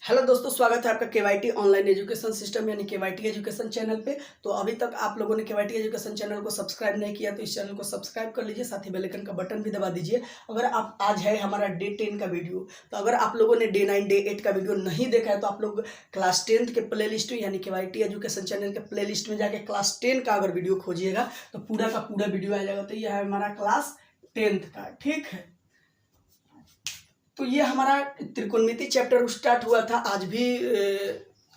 Hello दोस्तों, स्वागत है आपका केवाईटी ऑनलाइन एजुकेशन सिस्टम यानी केवाईटी एजुकेशन चैनल पे। तो अभी तक आप लोगों ने केवाईटी एजुकेशन चैनल को सब्सक्राइब नहीं किया तो इस चैनल को सब्सक्राइब कर लीजिए, साथ ही बेल आइकन का बटन भी दबा दीजिए। अगर आप आज है हमारा डे 10 का वीडियो, तो अगर आप लोगों ने डे 9 डे 8 का वीडियो नहीं देखा है तो आप लोग क्लास 10 के प्ले लिस्ट में यानी केवाईटी एजुकेशन चैनल के प्ले लिस्ट में जाके क्लास 10 का अगर वीडियो खोजिएगा तो पूरा का पूरा वीडियो आ जाएगा। तो यह है हमारा क्लास 10 का, ठीक है। तो ये हमारा त्रिकोणमिति चैप्टर स्टार्ट हुआ था। आज भी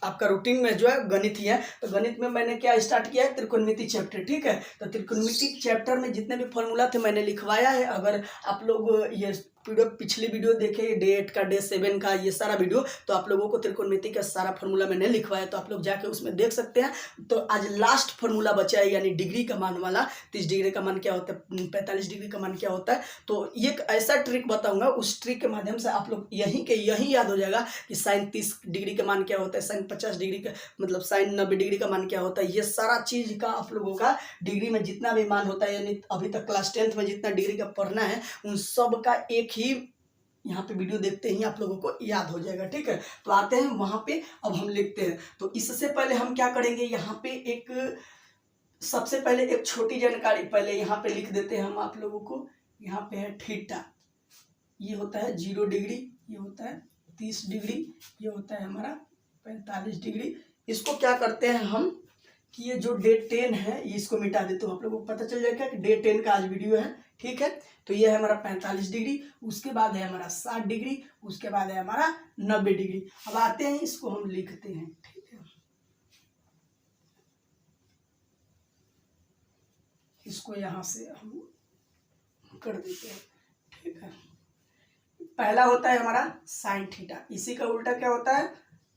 आपका रूटीन में जो है गणित ही है, तो गणित में मैंने क्या स्टार्ट किया है, त्रिकोणमिति चैप्टर, ठीक है। तो त्रिकोणमिति चैप्टर में जितने भी फॉर्मूला थे मैंने लिखवाया है। अगर आप लोग ये पिछली वीडियो देखे डे 8 का डे 7 का ये सारा वीडियो, तो आप लोगों को त्रिकोणमिति का सारा फॉर्मूला मैंने लिखवाया, तो आप लोग जाके उसमें देख सकते हैं। तो आज लास्ट फॉर्मूला बचा है यानी डिग्री का मान वाला। 30 डिग्री का मान क्या होता है, 45 डिग्री का मान क्या होता है। तो ये एक ऐसा ट्रिक बताऊंगा, उस ट्रिक के माध्यम से आप लोग यही याद हो जाएगा कि साइन 30 डिग्री का मान क्या होता है, साइन 50 डिग्री का मतलब साइन 90 डिग्री का मान क्या होता है। ये सारा चीज का आप लोगों का डिग्री में जितना भी मान होता है यानी अभी तक क्लास 10th में जितना डिग्री का पढ़ना है उन सब का एक ही यहाँ पे वीडियो देखते ही आप लोगों को याद हो जाएगा, ठीक है। तो आते हैं वहां पे, अब हम लिखते हैं। तो इससे पहले हम क्या करेंगे, यहाँ पे एक सबसे पहले एक छोटी जानकारी पहले यहाँ पे लिख देते हैं हम आप लोगों को। यहाँ पे है थीटा, ये होता है 0 डिग्री, ये होता है 30 डिग्री, ये होता है हमारा 45 डिग्री। इसको क्या करते हैं हम कि ये जो डे 10 है इसको मिटा देते हो, आप लोगों को पता चल जाएगा कि डे 10 का आज वीडियो है, ठीक है। तो ये है हमारा 45 डिग्री, उसके बाद है हमारा 60 डिग्री, उसके बाद है हमारा 90 डिग्री। अब आते हैं इसको हम लिखते हैं, ठीक है। इसको यहां से हम कर देते हैं, ठीक है। पहला होता है हमारा साइन थीटा, इसी का उल्टा क्या होता है,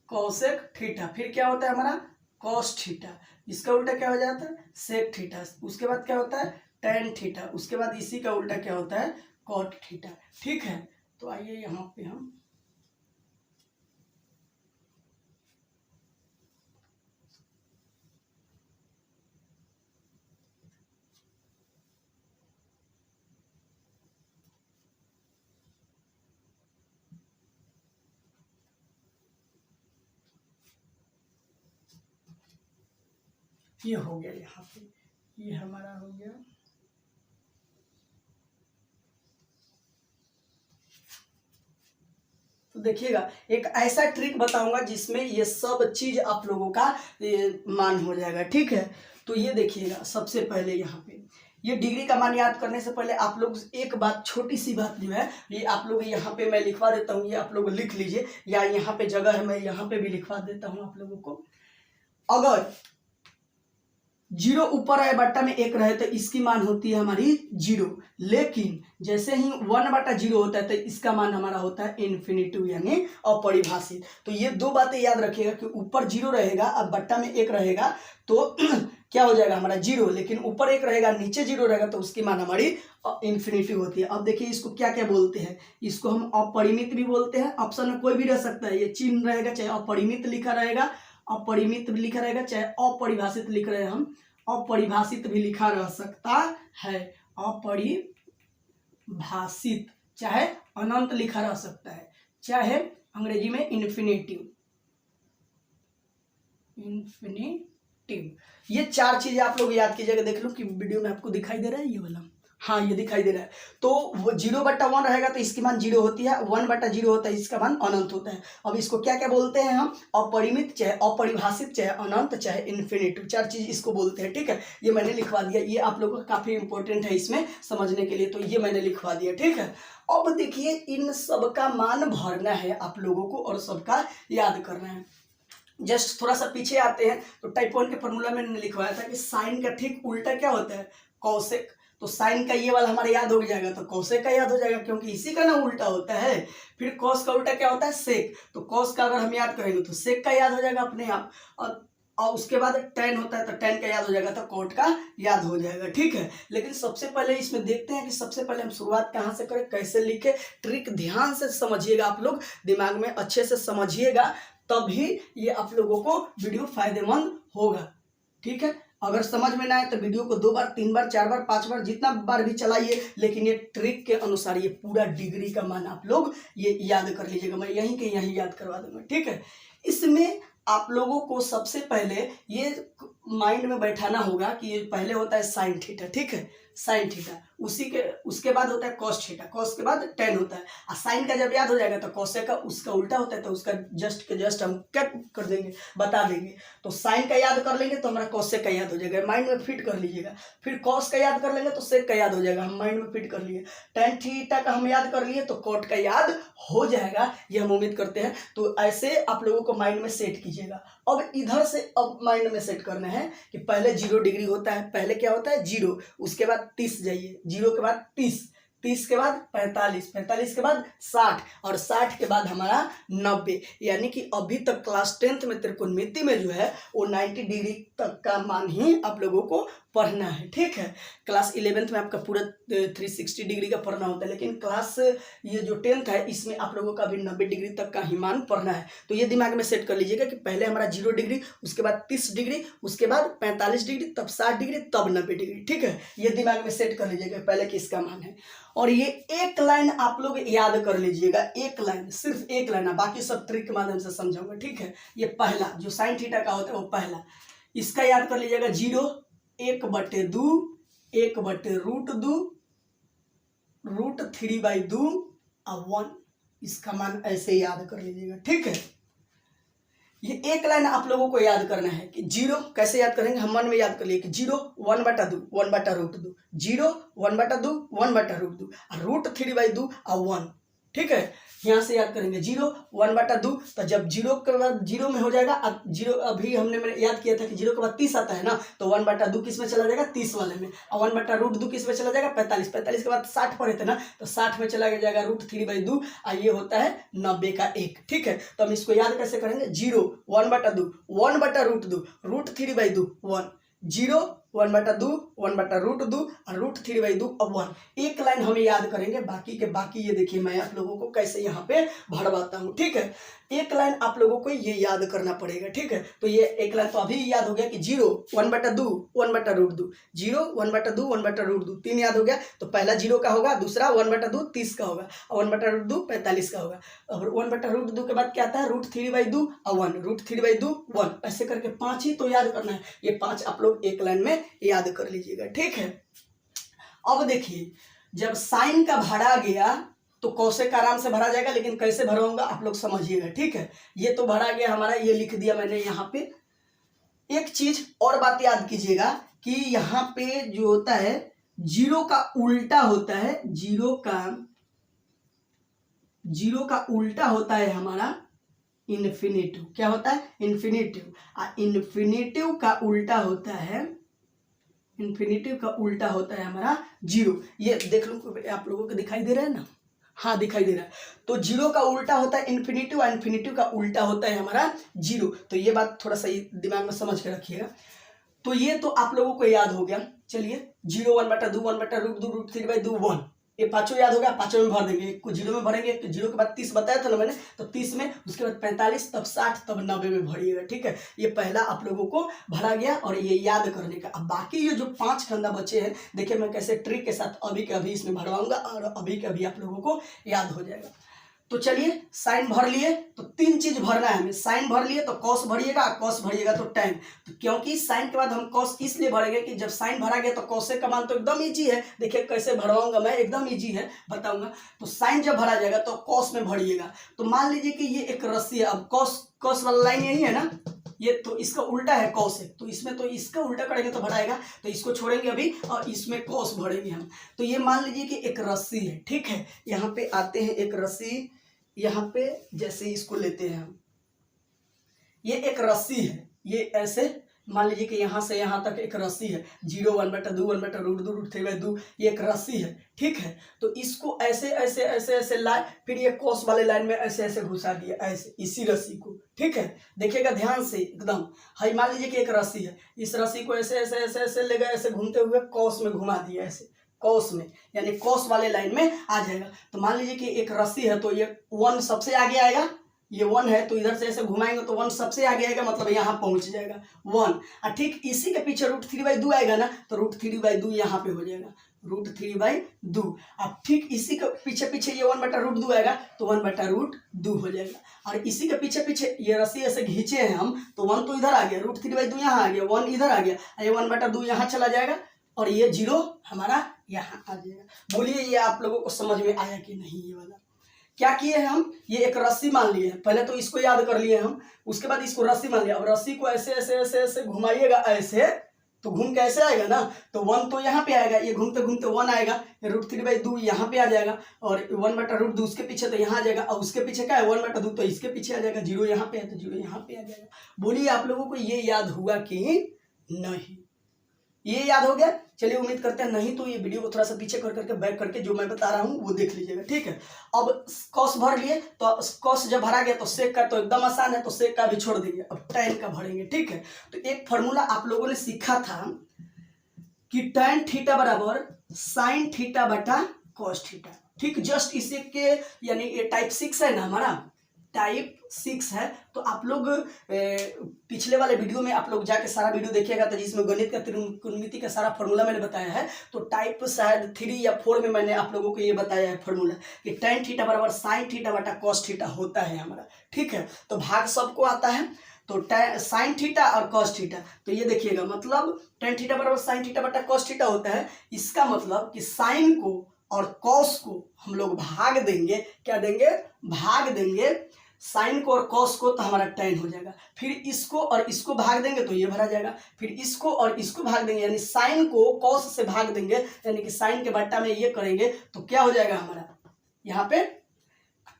कोसेक थीटा। फिर क्या होता है हमारा कॉस थीटा, इसका उल्टा क्या हो जाता है, सेक थीटा। उसके बाद क्या होता है टेन थीटा, उसके बाद इसी का उल्टा क्या होता है कॉट थीटा, ठीक है। तो आइए यहाँ पे हम ये हो गया, यहाँ पे ये हमारा हो गया। तो देखिएगा एक ऐसा ट्रिक बताऊंगा जिसमें ये सब चीज आप लोगों का मान हो जाएगा, ठीक है। तो ये देखिएगा, सबसे पहले यहाँ पे ये डिग्री का मान याद करने से पहले आप लोग एक बात, छोटी सी बात जो है ये आप लोग यहाँ पे मैं लिखवा देता हूँ, ये आप लोग लिख लीजिए, या यहाँ पे जगह है मैं यहाँ पे भी लिखवा देता हूँ आप लोगों को। अगर 0 ऊपर है बट्टा में 1 रहे तो इसकी मान होती है हमारी 0, लेकिन जैसे ही 1/0 होता है तो इसका मान हमारा होता है इन्फिनिटिव यानी अपरिभाषित। तो ये दो बातें याद रखिएगा कि ऊपर 0 रहेगा अब बट्टा में 1 रहेगा तो क्या हो जाएगा हमारा 0, लेकिन ऊपर 1 रहेगा नीचे 0 रहेगा तो उसकी मान हमारी इन्फिनिटिव होती है। अब देखिए इसको क्या क्या बोलते हैं, इसको हम अपरिमित भी बोलते हैं, ऑप्शन में कोई भी रह सकता है, ये चिन्ह रहेगा, चाहे अपरिमित लिखा रहेगा, अपरिमित भी लिखा रहेगा, चाहे अपरिभाषित लिख रहे हैं हम, अपरिभाषित भी लिखा रह सकता है, अपरिभाषित, चाहे अनंत लिखा रह सकता है, चाहे अंग्रेजी में इन्फिनिटिव। ये 4 चीजें आप लोग याद कीजिएगा। देख लो कि वीडियो में आपको दिखाई दे रहा है ये वाला, हाँ ये दिखाई दे रहा है। तो 0/1 रहेगा तो इसकी मान 0 होती है, 1/0 होता है इसका मान अनंत होता है। अब इसको क्या क्या बोलते हैं हम, अपरिमित, चाहे अपरिभाषित, चाहे अनंत, चाहे इन्फिनिटिव, 4 चीज इसको बोलते हैं, ठीक है। ये मैंने लिखवा दिया, ये आप लोगों को काफी इंपॉर्टेंट है इसमें समझने के लिए, तो ये मैंने लिखवा दिया, ठीक है। अब देखिए इन सबका मान भरना है आप लोगों को और सबका याद करना है। जस्ट थोड़ा सा पीछे आते हैं तो टाइप 1 के फॉर्मूला में लिखवाया था कि साइन का ठीक उल्टा क्या होता है, कौसेक। तो साइन का ये वाला हमारा याद हो जाएगा तो कौसेक का याद हो जाएगा, क्योंकि इसी का ना उल्टा होता है। फिर कॉस का उल्टा क्या होता है, सेक। तो कॉस का अगर हम याद करेंगे तो सेक का याद हो जाएगा अपने आप, और उसके बाद टेन होता है तो टेन का याद हो जाएगा तो कॉट का याद हो जाएगा, ठीक है। लेकिन सबसे पहले इसमें देखते हैं कि सबसे पहले हम शुरुआत कहाँ से करें, कैसे लिखे। ट्रिक ध्यान से समझिएगा, आप लोग दिमाग में अच्छे से समझिएगा, तभी ये आप लोगों को वीडियो फायदेमंद होगा, ठीक है। अगर समझ में ना आए तो वीडियो को 2 बार 3 बार 4 बार 5 बार जितना बार भी चलाइए, लेकिन ये ट्रिक के अनुसार ये पूरा डिग्री का मान आप लोग ये याद कर लीजिएगा। मैं यहीं के यहीं याद करवा दूंगा, ठीक है। इसमें आप लोगों को सबसे पहले ये माइंड में बैठाना होगा कि ये पहले होता है साइन थीटा, ठीक है, साइन थीटा, उसके बाद होता है कॉस थीटा, कॉस के बाद टेन होता है। और साइन का जब याद हो जाएगा तो कॉस का उसका उल्टा होता है, तो उसका जस्ट के जस्ट हम क्या कर देंगे, बता देंगे। तो साइन का याद कर लेंगे तो हमारा कॉस का याद हो जाएगा, माइंड में फिट कर लीजिएगा। फिर कॉस का याद कर लेंगे तो सेक का याद हो जाएगा, हम माइंड में फिट कर लिए। टेन थीटा का हम याद कर लिए तो कॉट का याद हो जाएगा, ये हम उम्मीद करते हैं। तो ऐसे आप लोगों को माइंड में सेट कीजिएगा। अब इधर से अब माइंड में सेट करना है कि पहले 0 डिग्री होता है, पहले क्या होता है 0, उसके बाद 30 जाइए, 0 के बाद 30, 30 के बाद 45, 45 के बाद 60 और 60 के बाद हमारा 90। यानी कि अभी तक क्लास 10th में त्रिकोणमिति में जो है वो 90 डिग्री तक का मान ही आप लोगों को पढ़ना है, ठीक है। क्लास 11th में आपका पूरा 360 डिग्री का पढ़ना होता है, लेकिन क्लास ये जो 10th है इसमें आप लोगों का भी 90 डिग्री तक का ही मान पढ़ना है। तो ये दिमाग में सेट कर लीजिएगा कि पहले हमारा 0 डिग्री, उसके बाद 30 डिग्री, उसके बाद 45 डिग्री, तब 60 डिग्री, तब 90 डिग्री, ठीक है। ये दिमाग में सेट कर लीजिएगा पहले किसका मान है। और ये एक लाइन आप लोग याद कर लीजिएगा, एक लाइन, सिर्फ एक लाइन, बाकी सब ट्रिक के माध्यम से समझाऊंगा, ठीक है। ये पहला जो साइन थीटा का होता है वो पहला, इसका याद कर लीजिएगा 0, 1/2, 1/√2, √3/2 और 1, इसका मान ऐसे याद कर लीजिएगा, ठीक है। ये एक लाइन आप लोगों को याद करना है कि 0 कैसे याद करेंगे, हम मन में याद कर लिए कि 0 1/2, 1/√2, 0 1/2, 1/√2 और √3/2 और 1, ठीक है। यहाँ से याद करेंगे 0 1/2, तो जब 0 के बाद 0 में हो जाएगा, अब 0 अभी मैंने याद किया था कि 0 के बाद 30 आता है ना, तो 1/2 किस में चला जाएगा, 30 वाले में, और 1/√2 किस में चला जाएगा, 45, 45 के बाद 60 पढ़े थे ना, तो 60 में चला जाएगा √3/2 और ये होता है 90 का 1, ठीक है। तो हम इसको याद कैसे करेंगे, 0 1/2, 1/√2, √3/2 1, 0 1/2, 1/√2 और √3/2 और 1, एक लाइन हमें याद करेंगे। बाकी के बाकी ये देखिए मैं आप लोगों को कैसे यहाँ पे भरवाता हूँ, ठीक है। एक लाइन आप लोगों को ये याद करना पड़ेगा, ठीक है। तो ये एक लाइन तो अभी याद हो गया कि 0 1/2, 1/√2, 0 1/2, 1/√2, 3 याद हो गया। तो पहला 0 का होगा, दूसरा 1/2 30 का होगा, और 1/2 45 का होगा, और 1/√2 के बाद क्या आता है, √3/2 और 1, √3/2 1, ऐसे करके 5 ही तो याद करना है। ये 5 आप लोग एक लाइन में याद कर लीजिएगा, ठीक है। अब देखिए जब साइन का भरा गया तो कौशेक आराम से भरा जाएगा, लेकिन कैसे भरूंगा आप लोग समझिएगा, ठीक है। ये तो भरा गया हमारा, ये लिख दिया मैंने यहाँ पे। एक चीज और बात याद कीजिएगा कि यहाँ पे जो होता है 0 का उल्टा होता है, 0 का उल्टा होता है हमारा इन्फिनेटिव। क्या होता है, इन्फिनेटिव। इन्फिनेटिव का उल्टा होता है, इन्फिनेटिव का उल्टा होता है हमारा 0। ये देख लो आप लोगों को दिखाई दे रहा है ना, हाँ दिखाई दे रहा है। तो 0 का उल्टा होता है इन्फिनेटिव, और इन्फिनेटिव का उल्टा होता है हमारा 0। तो ये बात थोड़ा सा दिमाग में समझ के रखिएगा। तो ये तो आप लोगों को याद हो गया। चलिए 0 1/2, 1/√2, √3/2 1, ये पांचों याद हो गया, पांचों में भर देंगे। एक को 0 में भरेंगे, 0 के बाद 30 बताया था ना मैंने, तो 30 में, उसके बाद 45, तब 60, तब 90 में भरिएगा, ठीक है। ये पहला आप लोगों को भरा गया और ये याद करने का। अब बाकी ये जो 5 फंदा बचे हैं, देखिए मैं कैसे ट्रिक के साथ अभी के अभी इसमें भरवाऊंगा और अभी के अभी आप लोगों को याद हो जाएगा। तो चलिए साइन भर लिए तो 3 चीज भरना है हमें। साइन भर लिए तो कॉस भरिएगा, कॉस भरिएगा तो टेन। तो क्योंकि साइन के बाद हम कॉस इसलिए भरेंगे कि जब साइन भरा गया तो कॉसेक का मान तो एकदम इजी है। देखिए कैसे भरवाऊंगा मैं, एकदम इजी है, बताऊंगा। तो साइन जब भरा जाएगा तो कॉस में भरिएगा। तो मान लीजिए कि ये एक रस्सी है, अब कॉस वाला लाइन यही है ना, ये तो इसका उल्टा है कॉस है, तो इसमें तो इसका उल्टा करेंगे तो भराएगा, तो इसको छोड़ेंगे अभी और इसमें कॉस भरेंगे हम। तो ये मान लीजिए कि एक रस्सी है, ठीक है। यहाँ पे आते हैं, एक रस्सी यहाँ पे जैसे इसको लेते हैं हम, ये एक रस्सी है, ये ऐसे मान लीजिए कि यहाँ से यहाँ तक एक रस्सी है, 0 1/2, 1/√2, √3/2, ये एक रस्सी है, ठीक है। तो इसको ऐसे ऐसे ऐसे ऐसे लाए, फिर ये कॉस वाले लाइन में ऐसे ऐसे घुसा दिया, ऐसे इसी रस्सी को, ठीक है। देखिएगा ध्यान से एकदम। हाई मान लीजिए कि एक रस्सी है, इस रस्सी को ऐसे ऐसे ऐसे ऐसे ले गए, ऐसे घूमते हुए कॉस में घुमा दिया, ऐसे कॉस में, यानी कॉस वाले लाइन में आ जाएगा। तो मान लीजिए कि एक रस्सी है, तो ये 1 सबसे आगे आएगा, ये 1 है, तो इधर से ऐसे घुमाएंगे तो 1 सबसे आगे आएगा, मतलब यहाँ पहुंच जाएगा 1। और ठीक इसी के पीछे √3/2 आएगा ना, तो √3/2 यहाँ पे हो जाएगा, √3/2। अब ठीक इसी के पीछे पीछे ये 1/√2 आएगा, तो 1/√2 हो जाएगा। और इसी के पीछे पीछे ये रस्सी ऐसे खींचे हैं हम, तो 1 तो इधर आ गया, √3/2 यहाँ आ गया, 1 इधर आ गया, ये 1/2 यहाँ चला जाएगा, और ये 0 हमारा यहाँ आ जाएगा। बोलिए ये आप लोगों को समझ में आया कि नहीं? ये वाला क्या किए हैं हम, ये एक रस्सी मान लिए हैं, पहले तो इसको याद कर लिए हम, उसके बाद इसको रस्सी मान लिया। अब रस्सी को ऐसे ऐसे ऐसे ऐसे घुमाइएगा, ऐसे तो घूम के ऐसे आएगा ना, तो 1 तो यहाँ पे आएगा, ये घूमते घूमते 1 आएगा, ये √3/2 यहाँ पे आ जाएगा, और 1/√2 उसके पीछे तो यहाँ आ जाएगा, और उसके पीछे क्या है 1/2 तो इसके पीछे आ जाएगा, 0 यहाँ पे है तो 0 यहाँ पे आ जाएगा। बोलिए आप लोगों को ये याद हुआ कि नहीं? ये याद हो गया? चलिए उम्मीद करते हैं नहीं तो ये वीडियो को थोड़ा सा पीछे कर करके बैक करके जो मैं बता रहा हूँ वो देख लीजिएगा, ठीक है। अब कॉस भर लिए, तो कॉस जब भरा गया तो सेक का तो एकदम आसान है, तो सेक का भी छोड़ देंगे, अब tan का भरेंगे, ठीक है। तो एक फार्मूला आप लोगों ने सीखा था कि tan थीटा बराबर sin थीटा बटा cos थीटा, ठीक। जस्ट इसी के यानी ये टाइप 6 है ना, हमारा टाइप 6 है। तो आप लोग पिछले वाले वीडियो में आप लोग जाके सारा वीडियो देखिएगा, तो जिसमें गणित का त्रिकोणमिति का सारा फार्मूला मैंने बताया है। तो टाइप शायद 3 या 4 में मैंने आप लोगों को ये बताया है फार्मूला कि tan थीटा बराबर sin थीटा बटा cos थीटा होता है हमारा, ठीक है। तो भाग सबको आता है, तो sin थीटा और cos थीटा, तो ये देखिएगा मतलब tan थीटा बराबर sin थीटा बटा cos थीटा होता है। इसका मतलब कि sin को और cos को हम लोग भाग देंगे, क्या देंगे? भाग देंगे साइन को और कॉस को, तो हमारा tan हो जाएगा। फिर इसको और इसको भाग देंगे तो ये भरा जाएगा, फिर इसको और इसको भाग देंगे, यानी साइन को कॉस से भाग देंगे, यानी कि साइन के बट्टा में ये करेंगे तो क्या हो जाएगा हमारा यहाँ पे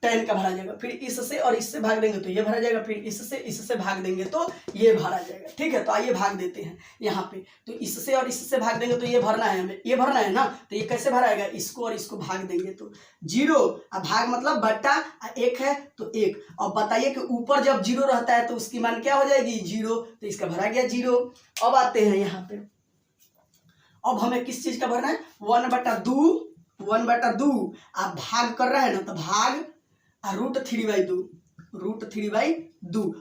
tan का भरा जाएगा। फिर इससे और इससे भाग देंगे तो ये भरा जाएगा, फिर इससे भाग देंगे तो ये भरा जाएगा, ठीक है। तो आइए भाग देते हैं यहाँ पे, तो इससे और इससे भाग देंगे तो ये भरना है हमें, ये भरना है ना, तो ये कैसे भराएगा? इसको और इसको भाग देंगे तो 0, अब भाग मतलब बट्टा 1 है तो 1। अब बताइए कि ऊपर जब 0 रहता है तो उसकी मान क्या हो जाएगी? 0, तो इसका भरा गया 0। अब आते हैं यहाँ पे, अब हमें किस चीज का भरना है? 1/2 आप भाग कर रहे हैं ना, तो भाग √3/2।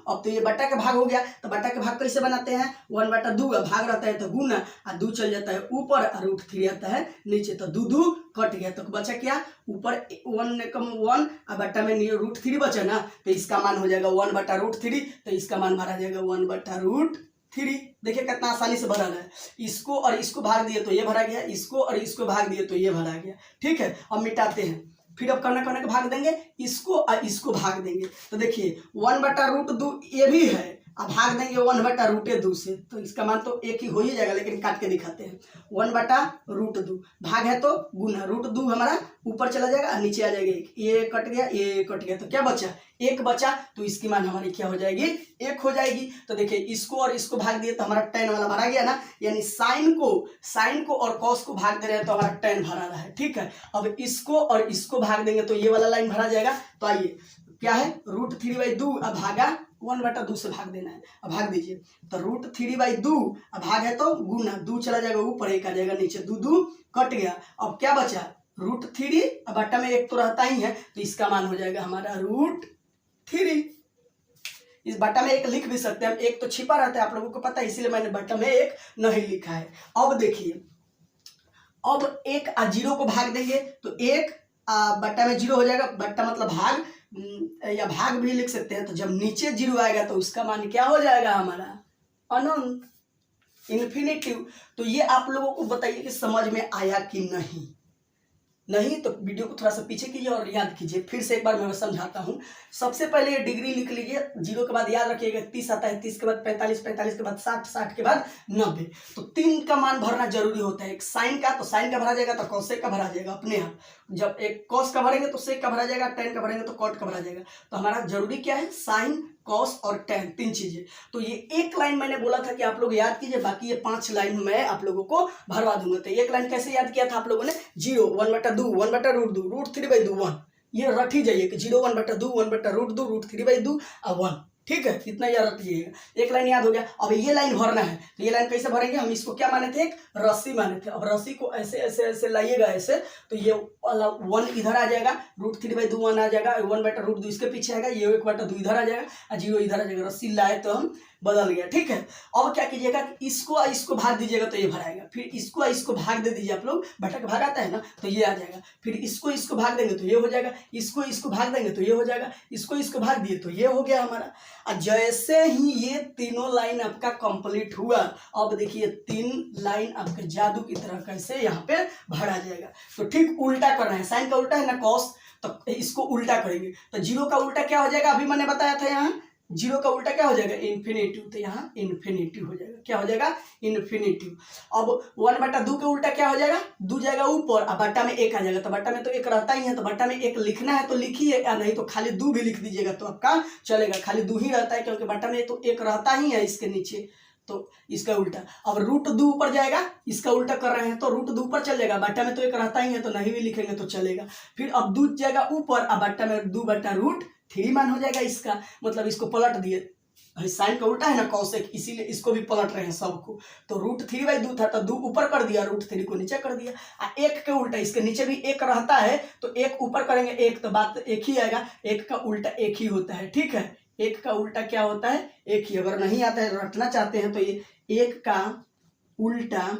अब तो ये बट्टा का भाग हो गया, तो बट्टा का भाग कैसे बनाते हैं? 1/2 भाग रहता है तो गुना, और 2 चल जाता है ऊपर और √3 आता है नीचे, तो 2 कट गया, तो बचा क्या? ऊपर 1 कम 1 और बट्टा में √3 बचा ना, तो इसका मान हो जाएगा 1/√3, तो इसका मान भरा जाएगा 1/√3। देखिए कितना आसानी से भरा है। इसको और इसको भाग दिए तो ये भरा गया, इसको और इसको भाग दिए तो ये भरा गया, ठीक है। अब मिटाते हैं, फिर अब करना के भाग देंगे, इसको और इसको भाग देंगे, तो देखिए 1/√2 ये भी है, अब भाग देंगे 1/√2 से, तो इसका मान तो एक ही हो ही जाएगा, लेकिन काट के दिखाते हैं। 1/√2 भाग है तो गुना, √2 हमारा ऊपर चला जाएगा और नीचे आ जाएगा 1, ये कट गया, ये कट गया, तो क्या बचा? 1 बचा, तो इसकी मान हमारी क्या हो जाएगी? 1 हो जाएगी। तो देखिए इसको और इसको भाग दिए तो हमारा tan वाला भरा गया ना, यानी साइन को और cos को भाग दे रहे हैं तो हमारा tan भरा रहा है, ठीक है। अब इसको और इसको भाग देंगे तो ये वाला लाइन भरा जाएगा। तो आइए क्या है? √3/2 अब भागा 1/2 से भाग देना है, अब भाग दीजिए, तो √3/2 अब भाग है तो गुना, 2 चला जाएगा ऊपर, 1 आ जाएगा नीचे, 2 कट गया। अब क्या बचा? √3, अब बट्टा में 1 तो रहता ही है, तो इसका मान हो जाएगा हमारा √3। इस बट्टा में 1 लिख भी सकते हैं हम, 1 तो छिपा रहता है आप लोगों को पता है, इसीलिए मैंने बट्टा में 1 नहीं लिखा है। अब देखिए, अब 1 और 0 को भाग देंगे तो 1 बट्टा में 0 हो जाएगा, बट्टा मतलब भाग या भाग भी लिख सकते हैं। तो जब नीचे 0 आएगा तो उसका मान क्या हो जाएगा हमारा? अनंत, इन्फिनिटिव। तो ये आप लोगों को बताइए कि समझ में आया कि नहीं? नहीं तो वीडियो को थोड़ा सा पीछे कीजिए और याद कीजिए। फिर से एक बार मैं समझाता हूँ। सबसे पहले ये डिग्री लिख लीजिए, 0 के बाद याद रखिएगा 30 आता है, 30 के बाद 45, 45 के बाद 60, 60 के बाद 90। तो 3 का मान भरना जरूरी होता है। एक साइन का, तो साइन का भरा जाएगा, तो कॉसेक का भरा जाएगा अपने आप। जब एक कॉस का भरेंगे तो सेक का भरा जाएगा, टेन का भरेंगे तो कॉट का भरा जाएगा। तो हमारा जरूरी क्या है? साइन, कॉस और टेन, 3 चीजें। तो ये एक लाइन मैंने बोला था कि आप लोग याद कीजिए, बाकी ये 5 लाइन मैं आप लोगों को भरवा दूंगा। तो एक लाइन कैसे याद किया था आप लोगों ने? 0, 1/2, 1/√2, √3/2, 1। ये रट ही जाइए कि 0, 1/2, 1/√2, √3/2 और 1। ठीक है, इतना याद रखिएगा। एक लाइन याद हो गया। अब ये लाइन भरना है, तो ये लाइन कैसे भरेंगे, हम इसको क्या माने थे, एक रस्सी माने थे। अब रस्सी को ऐसे ऐसे ऐसे लाइएगा ऐसे, तो ये वाला 1 इधर आ जाएगा, √3/2 1 आ जाएगा, 1/√2 इसके पीछे आएगा, ये 1/2 इधर आ जाएगा और 0 इधर आ जाएगा। रस्सी लाए तो हम बदल गया, ठीक है। अब क्या कीजिएगा, इसको इसको भाग दीजिएगा तो ये भराएगा, फिर इसको भाग दे दीजिए आप लोग, भटक भाग आता है ना, तो ये आ जाएगा। फिर इसको भाग देंगे तो ये हो जाएगा, इसको भाग देंगे तो ये हो जाएगा, इसको भाग दिए तो ये हो गया हमारा। और जैसे ही ये तीनों लाइन आपका कंप्लीट हुआ, अब देखिए 3 लाइन आपके जादू की तरह कैसे यहाँ पे भरा जाएगा। तो ठीक उल्टा करना है, साइन का उल्टा है ना कॉस, तो इसको उल्टा करेंगे। तो 0 का उल्टा क्या हो जाएगा, अभी मैंने बताया था यहाँ 0 का उल्टा क्या हो जाएगा, इन्फिनेटिव। तो यहाँ इन्फिनेटिव हो जाएगा, क्या हो जाएगा, इन्फिनेटिव। अब 1/2 के उल्टा क्या हो जाएगा, 2 जाएगा ऊपर और बट्टा में 1 आ जाएगा। तो बट्टा में तो 1 रहता ही है, तो बट्टा में 1 लिखना है तो लिखिए, या नहीं तो खाली 2 भी लिख दीजिएगा तो आपका चलेगा। खाली 2 ही रहता है क्योंकि बट्टा में तो 1 रहता ही है इसके नीचे, तो इसका उल्टा। अब √2 ऊपर जाएगा, इसका उल्टा कर रहे हैं तो √2 ऊपर चल जाएगा, बट्टा में तो 1 रहता ही है तो नहीं भी लिखेंगे तो चलेगा। फिर अब 2 जाएगा ऊपर और बट्टा में 2/√3 मान हो जाएगा इसका, मतलब इसको पलट दिए, साइन का उल्टा है ना कॉसेक, इसीलिए इसको भी पलट रहे हैं सबको। तो √3/2 था तो 2 ऊपर कर दिया, √3 को नीचे कर दिया। 1 के उल्टा इसके नीचे भी 1 रहता है तो 1 ऊपर करेंगे 1, तो बात 1 ही आएगा। 1 का उल्टा 1 ही होता है, ठीक है। 1 का उल्टा क्या होता है, 1 ही। अगर नहीं आता है रटना चाहते हैं तो ये 1 का उल्टा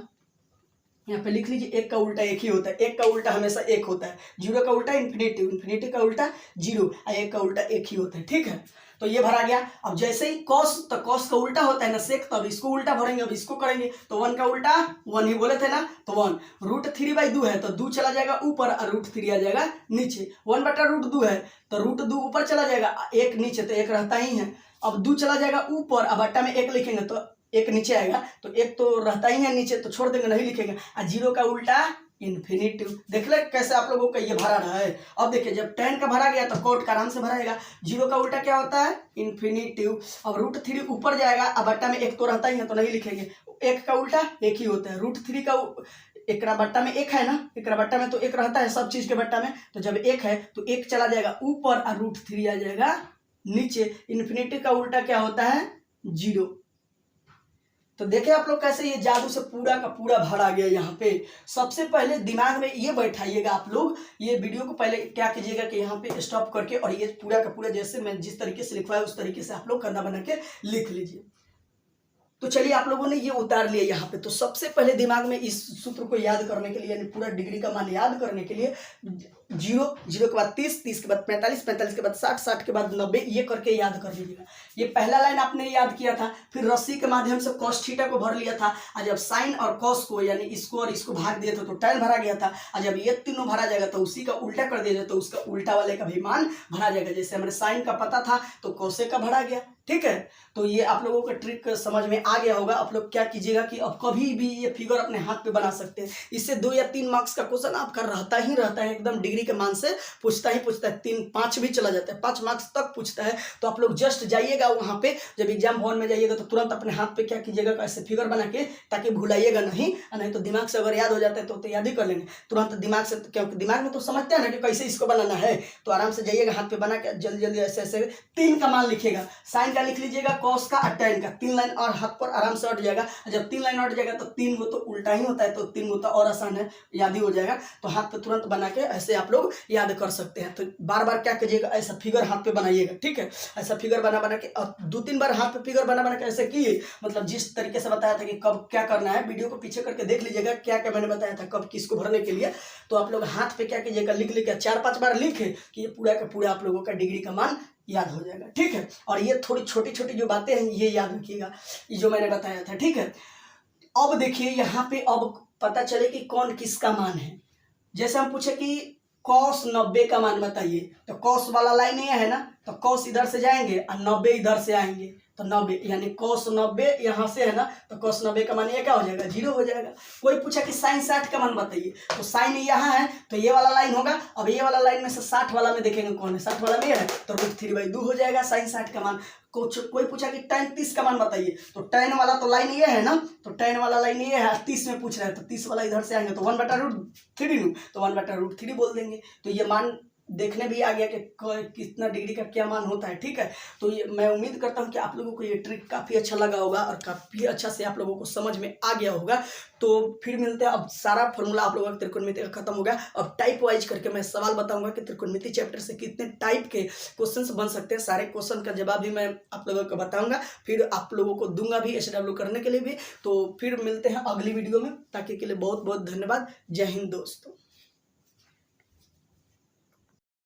यहाँ पे लिख लीजिए, 1 का उल्टा 1 ही होता है। 1 का उल्टा हमेशा 1 होता है। 0 का उल्टा इन्फिनेटिव, इन्फिनेटिव का उल्टा 0 और 1 का उल्टा 1 ही होता है, ठीक है। तो ये भरा गया। अब जैसे ही कॉस, तो कॉस का उल्टा होता है ना सेक, तब इसको उल्टा भरेंगे। अब इसको करेंगे तो 1 का उल्टा 1 ही बोले थे ना, तो 1 √3/2 है तो 2 चला जाएगा ऊपर और √3 आ जाएगा नीचे। 1/√2 है तो √2 ऊपर चला जाएगा, 1 नीचे, तो 1 रहता ही है। अब 2 चला जाएगा ऊपर और बट्टा में 1 लिखेंगे तो 1 नीचे आएगा, तो 1 तो रहता ही है नीचे, तो छोड़ देंगे, नहीं लिखेंगे। और 0 का उल्टा इन्फिनेटिव। देख ले कैसे आप लोगों का ये भरा रहा है। अब देखिए जब 10 का भरा गया तो कोट का आराम से भराएगा। 0 का उल्टा क्या होता है, इन्फिनेटिव। अब √3 ऊपर जाएगा, अब बट्टा में 1 तो रहता ही है तो नहीं लिखेंगे। 1 का उल्टा 1 ही होता है। √3 का एकरा बट्टा में 1 है ना, एकरा बट्टा में तो 1 रहता है सब चीज के बट्टा में, तो जब 1 है तो 1 चला जाएगा ऊपर और √3 आ जाएगा नीचे। इन्फिनेटिव का उल्टा क्या होता है, 0। तो देखे आप लोग कैसे ये जादू से पूरा का पूरा भरा गया यहाँ पे। सबसे पहले दिमाग में ये बैठाइएगा आप लोग, ये वीडियो को पहले क्या कीजिएगा कि यहाँ पे स्टॉप करके और ये पूरा का पूरा जैसे मैं जिस तरीके से लिखवाया उस तरीके से आप लोग खाना बना के लिख लीजिए। तो चलिए आप लोगों ने ये उतार लिया यहाँ पे। तो सबसे पहले दिमाग में इस सूत्र को याद करने के लिए, यानी पूरा डिग्री का मान याद करने के लिए 0 के बाद 30 के बाद 45 के बाद 60 के बाद 90 ये करके याद कर लीजिएगा। ये पहला लाइन आपने याद किया था, फिर रस्सी के माध्यम से cos थीटा को भर लिया था, और जब साइन और cos को यानी इसको और इसको भाग दिए थे तो tan भरा गया था, और जब ये तीनों भरा जाएगा तो उसी का उल्टा कर दिया जाए तो उसका उल्टा वाले का भी मान भरा जाएगा। जैसे हमारे साइन का पता था तो cos का भरा गया, ठीक है। तो ये आप लोगों का ट्रिक समझ में आ गया होगा। आप लोग क्या कीजिएगा कि अब कभी भी ये फिगर अपने हाथ पे बना सकते हैं। इससे 2 या 3 मार्क्स का क्वेश्चन आपका रहता ही रहता है, एकदम डिग्री के मान से पूछता ही पूछता है। 3, 5 भी चला जाता है, 5 मार्क्स तक पूछता है। तो आप लोग जस्ट जाइएगा वहाँ पे, जब एग्जाम हॉल में जाइएगा तो तुरंत अपने हाथ पे क्या कीजिएगा, ऐसे फिगर बना के, ताकि भुलाइएगा नहीं तो दिमाग से अगर याद हो जाता है तो याद ही कर लेंगे तुरंत दिमाग से, क्योंकि दिमाग में तो समझते हैं ना कि कैसे इसको बनाना है। तो आराम से जाइएगा हाथ पे बना के जल्दी जल्दी ऐसे ऐसे 3 का मान लिखिएगा, साइन का लिख लीजिएगा, कॉस का और tan का। 3 लाइन और हाथ पर आराम से हट जाएगा। जब 3 लाइन हट जाएगा तो 3 गो तो उल्टा ही होता है, तो 3 गो तो और आसान है, याद ही हो जाएगा। तो हाथ पे तुरंत बना के ऐसे आप लोग याद कर सकते हैं। तो बार बार क्या कीजिएगा, ऐसा फिगर हाथ पे बनाइएगा, ठीक है। ऐसा फिगर बना के और 2-3 बार हाथ पे फिगर बना के ऐसे किए, मतलब जिस तरीके से बताया था कि कब क्या करना है, वीडियो को पीछे करके देख लीजिएगा क्या क्या मैंने बताया था कब किसको भरने के लिए। तो आप लोग हाथ पे क्या कीजिएगा, लिख के 4-5 बार लिखे कि ये पूरा का पूरा आप लोगों का डिग्री का मान याद हो जाएगा, ठीक है। और ये थोड़ी छोटी छोटी जो बातें हैं ये याद रखिएगा, ये जो मैंने बताया था, ठीक है। अब देखिए यहाँ पे अब पता चले कि कौन किसका मान है। जैसे हम पूछे कि cos 90 का मान बताइए, तो cos वाला लाइन ये है ना, तो cos इधर से जाएंगे और 90 इधर से आएंगे, तो 90 यानी cos 90 यहाँ से है ना, तो cos 90 का मान ये क्या हो जाएगा, 0 हो जाएगा। कोई पूछा कि sin 60 का मान बताइए, तो sin यहाँ है तो ये वाला लाइन होगा। अब ये वाला लाइन में से 60 वाला में देखेंगे कौन है, 60 वाला में है तो √3/2 हो जाएगा sin 60 का मान। कोई पूछा कि tan 30 का मान बताइए, तो tan वाला तो लाइन ये है ना, तो tan वाला लाइन ये है, 30 में पूछ रहे हैं तो 30 वाला इधर से आएंगे तो 1/√3 तो 1/√3 बोल देंगे। तो ये मान देखने भी आ गया कि कितना डिग्री का क्या मान होता है। ठीक है, तो ये मैं उम्मीद करता हूँ कि आप लोगों को ये ट्रिक काफ़ी अच्छा लगा होगा और काफ़ी अच्छा से आप लोगों को समझ में आ गया होगा। तो फिर मिलते हैं। अब सारा फॉर्मूला आप लोगों का त्रिकोणमिति का खत्म हो गया। अब टाइप वाइज करके मैं सवाल बताऊंगा कि त्रिकोणमिति चैप्टर से कितने टाइप के क्वेश्चंस बन सकते हैं। सारे क्वेश्चन का जवाब भी मैं आप लोगों को बताऊंगा, फिर आप लोगों को दूंगा भी SW करने के लिए भी। तो फिर मिलते हैं अगली वीडियो में। ताकि के लिए बहुत बहुत धन्यवाद। जय हिंद दोस्तों।